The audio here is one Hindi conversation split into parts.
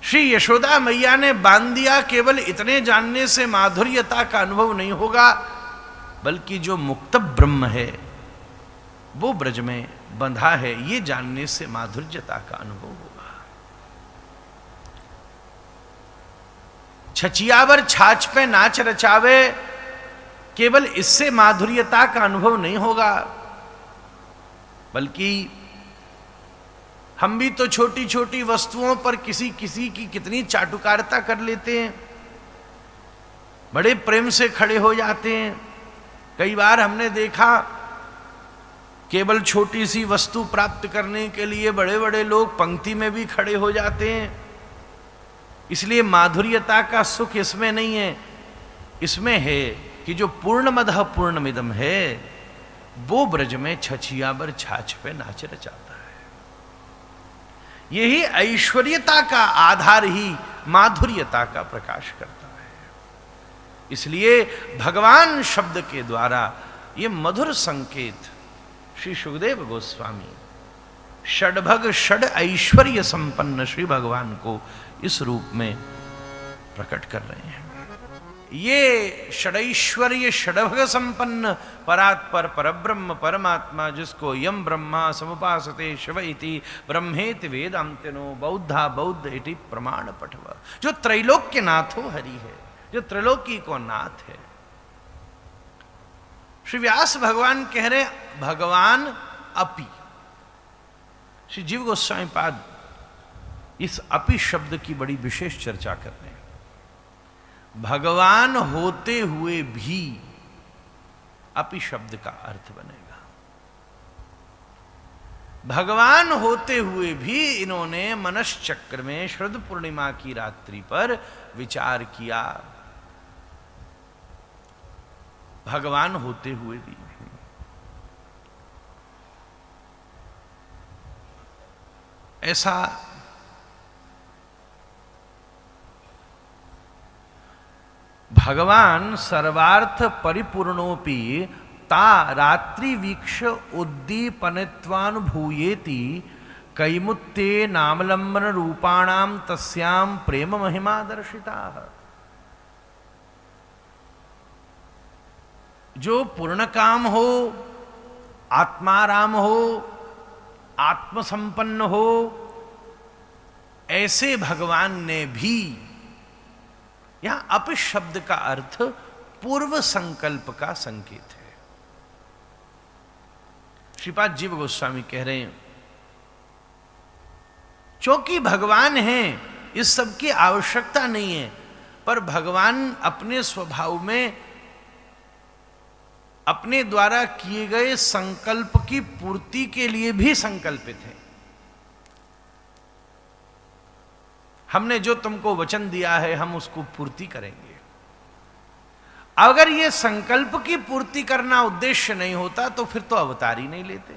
श्री यशोदा मैया ने बांध दिया। केवल इतने जानने से माधुर्यता का अनुभव नहीं होगा, बल्कि जो मुक्त ब्रह्म है वो ब्रज में बंधा है, ये जानने से माधुर्यता का अनुभव होगा। छचियावर छाछ पे नाच रचावे, केवल इससे माधुर्यता का अनुभव नहीं होगा, बल्कि हम भी तो छोटी छोटी वस्तुओं पर किसी किसी की कितनी चाटुकारिता कर लेते हैं, बड़े प्रेम से खड़े हो जाते हैं। कई बार हमने देखा केवल छोटी सी वस्तु प्राप्त करने के लिए बड़े बड़े लोग पंक्ति में भी खड़े हो जाते हैं। इसलिए माधुर्यता का सुख इसमें नहीं है, इसमें है कि जो पूर्णमदः पूर्णमिदं है वो ब्रज में छछियावर छाछ पे नाच रचाता है। यही ऐश्वर्यता का आधार ही माधुर्यता का प्रकाश करता है। इसलिए भगवान शब्द के द्वारा ये मधुर संकेत श्री सुखदेव गोस्वामी षडभग षड ऐश्वर्य संपन्न श्री भगवान को इस रूप में प्रकट कर रहे हैं। ये षडैश्वर्य षडभग संपन्न परात्पर परब्रह्म परमात्मा, जिसको यम ब्रह्मा समुपासते शिव इति ब्रह्मेति वेदांतिनो बौद्धा बौद्ध इति प्रमाण पठव, जो त्रैलोक्य नाथो हरि है, जो त्रिलोकी को नाथ है। श्री व्यास भगवान कह रहे भगवान अपि, श्री जीव गोस्वामी पाद इस अपि शब्द की बड़ी विशेष चर्चा कर रहे हैं। भगवान होते हुए भी अपि शब्द का अर्थ बनेगा। भगवान होते हुए भी इन्होंने मनश्चक्र में शरद पूर्णिमा की रात्रि पर विचार किया। भगवान होते हुए भी ऐसा भगवान सर्वार्थ परिपूर्णोपि ता रात्रि वीक्ष उद्दीपनत्वानुभूयेति कैमुत्ते नामलंबन रूपाणाम तस्याम प्रेम महिमा दर्शिता। जो पूर्ण काम हो, आत्माराम हो, आत्मसंपन्न हो, ऐसे भगवान ने भी, यहां अपि शब्द का अर्थ पूर्व संकल्प का संकेत है। श्रीपाद जीव गोस्वामी कह रहे हैं क्योंकि भगवान हैं, इस सब की आवश्यकता नहीं है, पर भगवान अपने स्वभाव में अपने द्वारा किए गए संकल्प की पूर्ति के लिए भी संकल्पित है। हमने जो तुमको वचन दिया है हम उसको पूर्ति करेंगे। अगर ये संकल्प की पूर्ति करना उद्देश्य नहीं होता तो फिर तो अवतार ही नहीं लेते।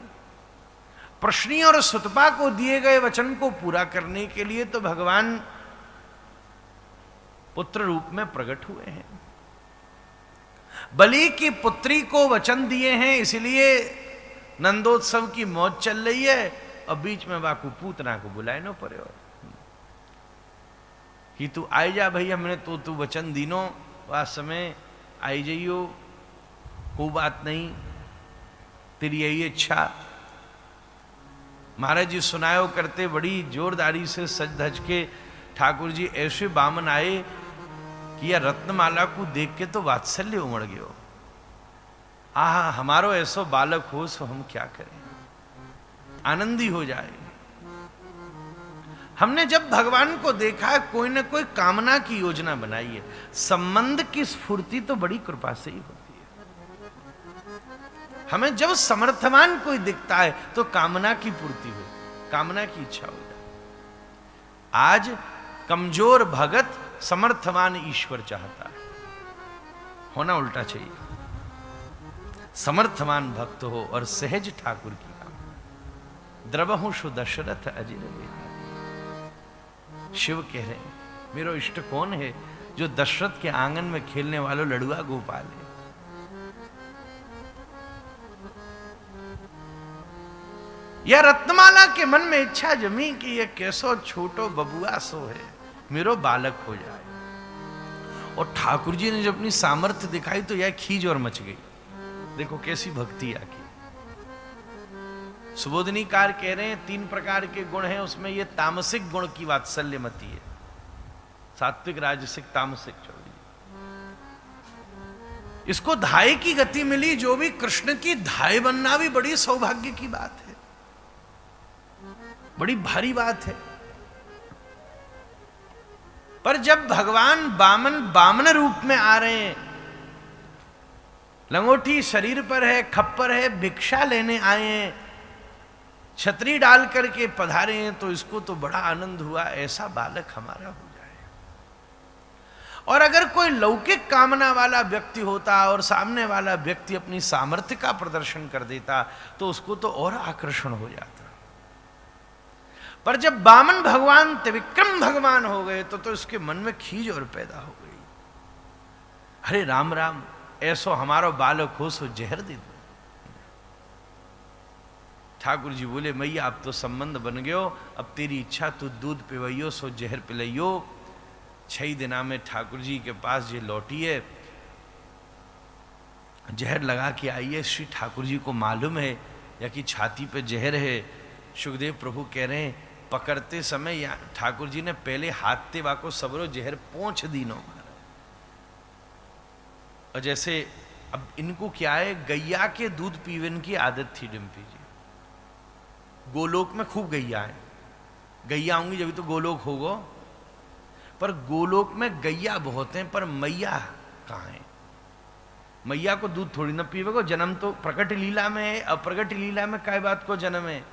प्रश्नी और सुतपा को दिए गए वचन को पूरा करने के लिए तो भगवान पुत्र रूप में प्रकट हुए हैं। बलि की पुत्री को वचन दिए हैं, इसलिए नंदोत्सव की मौज चल रही है और बीच में बाकू पूतना को बुलाए न पड़े हो कि तू आई जा भैया, हमने तो तू वचन दीनो वह समय आई जाइयो, कोई बात नहीं, तेरी यही इच्छा। महाराज जी सुनायो करते बड़ी जोरदारी से सज धज के ठाकुर जी ऐसे बामन आए कि यह रत्नमाला को देख के तो वात्सल्य उमड़ गयो। आहा, हमारो ऐसो बालक हो सो हम क्या करें, आनंदी हो जाए। हमने जब भगवान को देखा, कोई ना कोई कामना की योजना बनाई है। संबंध की स्फूर्ति तो बड़ी कृपा से ही होती है। हमें जब समर्थवान कोई दिखता है तो कामना की पूर्ति हो, कामना की इच्छा हो जाए। आज कमजोर भगत समर्थवान ईश्वर चाहता है, होना उल्टा चाहिए। समर्थवान भक्त हो और सहज ठाकुर की कामना। द्रवहु सु दशरथ अजिर बेहारी। शिव कह रहे हैं मेरो इष्ट कौन है, जो दशरथ के आंगन में खेलने वालों लड़ुआ गोपाल है। या रत्नमाला के मन में इच्छा जमी कि यह कैसो छोटो बबुआ सो है, मेरो बालक हो जाए। और ठाकुर जी ने जब अपनी सामर्थ्य दिखाई तो यह खींच और मच गई। देखो कैसी भक्ति आकी। सुबोधनीकार कह रहे हैं 3 प्रकार के गुण हैं, उसमें ये तामसिक गुण की वात्सल्यमती है। सात्विक, राजसिक, तामसिक छोड़िए। इसको धाय की गति मिली, जो भी कृष्ण की धाय बनना भी बड़ी सौभाग्य की बात है, बड़ी भारी बात है। पर जब भगवान बामन रूप में आ रहे हैं, लंगोटी शरीर पर है, खप्पर है, भिक्षा लेने आए हैं, छतरी डाल करके पधारे हैं, तो इसको तो बड़ा आनंद हुआ, ऐसा बालक हमारा हो जाए। और अगर कोई लौकिक कामना वाला व्यक्ति होता और सामने वाला व्यक्ति अपनी सामर्थ्य का प्रदर्शन कर देता तो उसको तो और आकर्षण हो जाता। पर जब बामन भगवान त्रिविक्रम भगवान हो गए तो इसके मन में खीज और पैदा हो गई। अरे राम राम, ऐसो हमारो बालक हो सो जहर दे दो। ठाकुर जी बोले मैया अब तो संबंध बन गयो, अब तेरी इच्छा तू दूध पिवैयो सो जहर पिलैयो। 6 दिना में ठाकुर जी के पास ये लौटी है, जहर लगा के आई है। श्री ठाकुर जी को मालूम है या कि छाती पे जहर है। सुखदेव प्रभु कह रहे हैं पकड़ते समय ठाकुर जी ने पहले हाथ ते वाको सबरो जहर पोंछ दीनो मारा। और जैसे अब इनको क्या है, गैया के दूध पीवन की आदत थी डिम्पी जी। गोलोक में खूब गैया है, गैया होंगी जब तो गोलोक होगा। पर गोलोक में गैया बहुत हैं, पर मैया कहाँ है? मैया को दूध थोड़ी ना पीवे को, जन्म तो प्रकट लीला में है। अप्रकट लीला में काय बात को जन्म है?